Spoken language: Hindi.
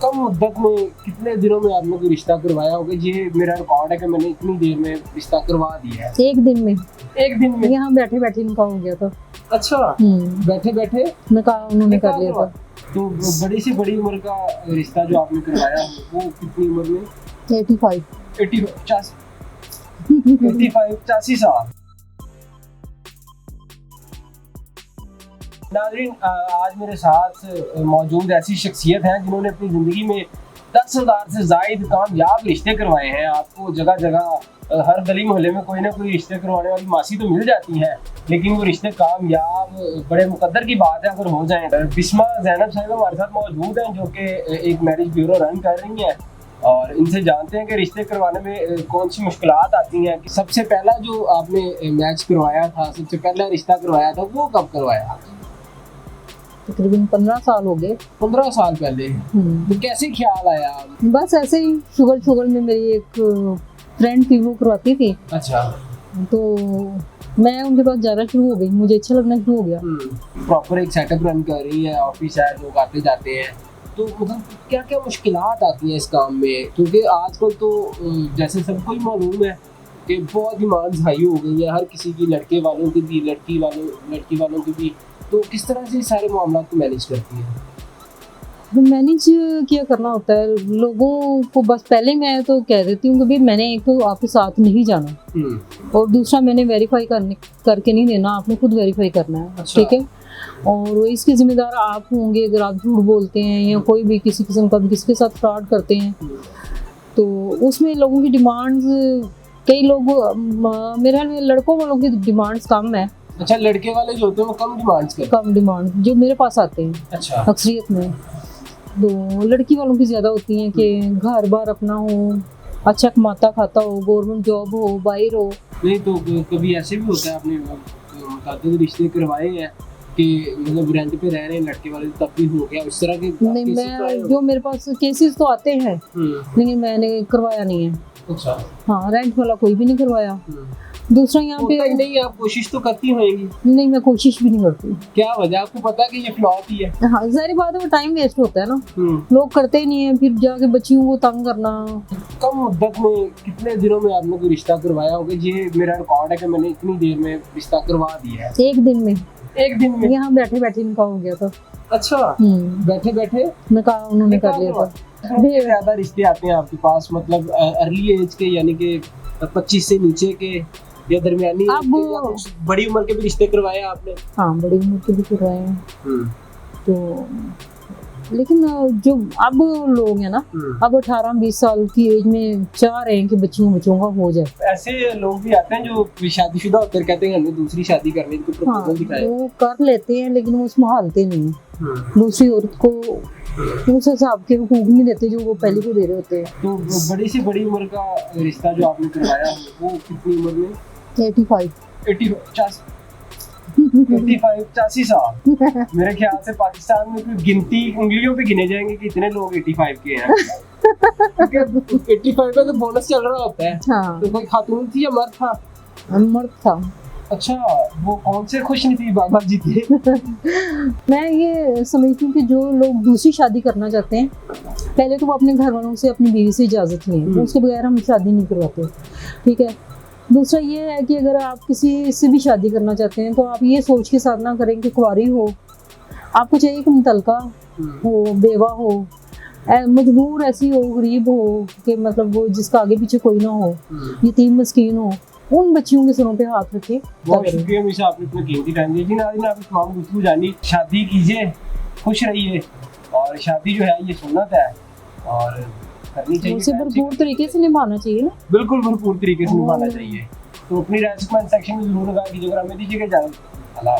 कम मुद्दत में कितने दिनों में आपने कोई रिश्ता करवाया होगा? ये मेरा रिकॉर्ड है कि मैंने इतनी देर में रिश्ता करवा दिया है। एक दिन में, एक दिन में? यहाँ बैठे बैठे निकाह हो गया था। अच्छा, बैठे बैठे निकाह उन्होंने कर लिया था। तो बड़ी से बड़ी उम्र का रिश्ता जो आपने करवाया वो कितनी उम्र में? 85 85 साल। नाज़रीन, आज मेरे साथ मौजूद ऐसी शख्सियत हैं जिन्होंने अपनी ज़िंदगी में 10,000 से ज़ायद कामयाब रिश्ते करवाए हैं। आपको जगह जगह हर गली मोहल्ले में कोई ना कोई रिश्ते करवाने वाली मासी तो मिल जाती हैं, लेकिन वो रिश्ते कामयाब बड़े मुकद्दर की बात है अगर हो जाएं। बिस्मा ज़ैनब साहिबा हमारे साथ मौजूद हैं जो कि एक मैरिज ब्यूरो रन कर रही हैं, और इनसे जानते हैं कि रिश्ते करवाने में कौन सी मुश्किलात आती हैं। सबसे पहला जो आपने मैच करवाया था, सबसे पहला रिश्ता करवाया था, वो कब करवाया? तकरीबन 15 साल हो गए। 15 साल पहले। तो कैसे ख्याल आया? बस ऐसे ही शुगल में मेरी एक फ्रेंड थी, वो करवाती थी। अच्छा। तो मैं उनके पास जाना शुरू हो गई, मुझे अच्छा लगना शुरू हो गया। प्रॉपर एक सेटअप रन कर रही है, ऑफिस है, लोग आते जाते हैं, तो मतलब क्या क्या मुश्किलात आती हैं इस काम में? क्योंकि आजकल तो जैसे सबको ही मालूम है कि बहुत डिमांड्स हाई हो गई है हर किसी की, लड़के वालों की भी, लड़की वालों की भी। तो किस तरह से सारे मामला को मैनेज करती है? मैनेज क्या करना होता है लोगों को, बस पहले मैं तो कह देती हूँ कि भाई मैंने एक तो आपके साथ नहीं जाना, और दूसरा मैंने वेरीफाई करके नहीं देना, आपने खुद वेरीफाई करना है। अच्छा। ठीक है, और इसके जिम्मेदार आप होंगे अगर आप झूठ बोलते हैं या कोई भी किसी किस्म का भी किसी के साथ फ्रॉड करते हैं। तो उसमें लोगों की डिमांड्स, कई लोग, मेरे ख्याल में लड़कों वालों की डिमांड्स कम है। अच्छा, लड़के वाले जो होते हैं वो कम डिमांड्स करते हैं? कम डिमांड जो मेरे पास आते हैं। अच्छा। अक्सरियत में तो लड़की वालों की ज्यादा होती हैं कि घर बार अपना हो, अच्छा कमाता खाता हो, गवर्नमेंट जॉब हो, बाहर हो। नहीं तो कभी ऐसे भी होता है, आपने मुताबिक रिश्ते करवाए हैं कि मतलब रेंट पे रह रहे हैं लड़के वाले, तब भी हो गया उस तरह के? नहीं, मैं जो मेरे पास केसेस तो आते हैं, लेकिन मैंने करवाया नहीं है। अच्छा। हाँ, रेंट वाला कोई भी नहीं करवाया। दूसरा यहाँ पे नहीं, आप कोशिश तो करती होंगी? नहीं, मैं कोशिश भी नहीं करती। क्या वजह? आपको पता है कि ये फ्लॉप ही है? हाँ, जाहिर बात है, वो टाइम वेस्ट होता है ना, लोग करते ही नहीं है, फिर जाके बच्चियों को तंग करना। कम मुद्दत में कितने दिनों में आपने कोई रिश्ता करवाया होगा? ये मेरा रिकॉर्ड है कि मैंने इतनी देर में रिश्ता करवा दिया है। एक दिन में? एक दिन में? यहाँ बैठे बैठे निकाह हो गया था। अच्छा, बैठे बैठे निकाह उन्होंने कर लिया था। ज्यादा रिश्ते आते हैं आपके पास, मतलब अर्ली एज के, यानी कि 25 से नीचे के, या दरमियानी, अब बड़ी उम्र के भी रिश्ते करवाए आपने? हाँ, बड़ी उम्र के भी करवाए हैं। तो लेकिन जो अब लोग हैं ना, अब 18-20 साल की एज में चाह रहे हैं कि बच्चों का हो जाए। ऐसे लोग भी आते हैं जो शादीशुदा होकर कहते हैं हमें दूसरी शादी करने की प्रपोजल दिखाए। वो कर लेते हैं, लेकिन वो उसमें हालते नहीं है। दूसरी औरत को उस हिसाब के हुकूक नहीं देते जो वो पहले को दे रहे होते हैं। तो बड़ी से बड़ी उम्र का रिश्ता जो आपने करवाया वो कितनी उम्र में? 85 साल। मेरे ख्याल से पाकिस्तान में कोई गिनती उंगलियों पे गिने जाएंगे कि इतने लोग 85 के हैं। 85 का तो बोनस चल रहा होता है। हाँ। तो कोई खातून थी या मर्द था? मर्द था। अच्छा, वो कौन से खुश नसीब बाबा जी थे? मैं ये समझती हूँ कि जो लोग दूसरी शादी करना चाहते हैं, पहले तो वो अपने घर वालों से, अपनी बीवी से इजाज़त लें, उसके बगैर हम शादी नहीं करवाते। ठीक है। दूसरा ये है कि अगर आप किसी से भी शादी करना चाहते हैं तो आप ये सोच के साथ ना करें कि कुंवारी हो, आपको चाहिए कि मुतलका हो, बेवा हो, मजबूर ऐसी हो, गरीब हो कि मतलब वो जिसका आगे पीछे कोई ना हो, यतीम मस्कीन हो, उन बच्चियों के सरों पे हाथ रखे। बहुत शुक्रिया मिशा, आपने इतना कीमती टाइम दिया। जी नाज़रीन, आप तमाम गुफ्तगू जानी, शादी कीजिए, खुश रहिए, और शादी जो है ये सुन्नत है और करनी चाहिए, उसे भरपूर तरीके से निभाना चाहिए ना। बिल्कुल भरपूर तरीके से निभाना चाहिए। तो अपनी राय कमेंट सेक्शन में जरूर लगा कीजिएगा, हमें दीजिएगा इजाज़त। अल्लाह।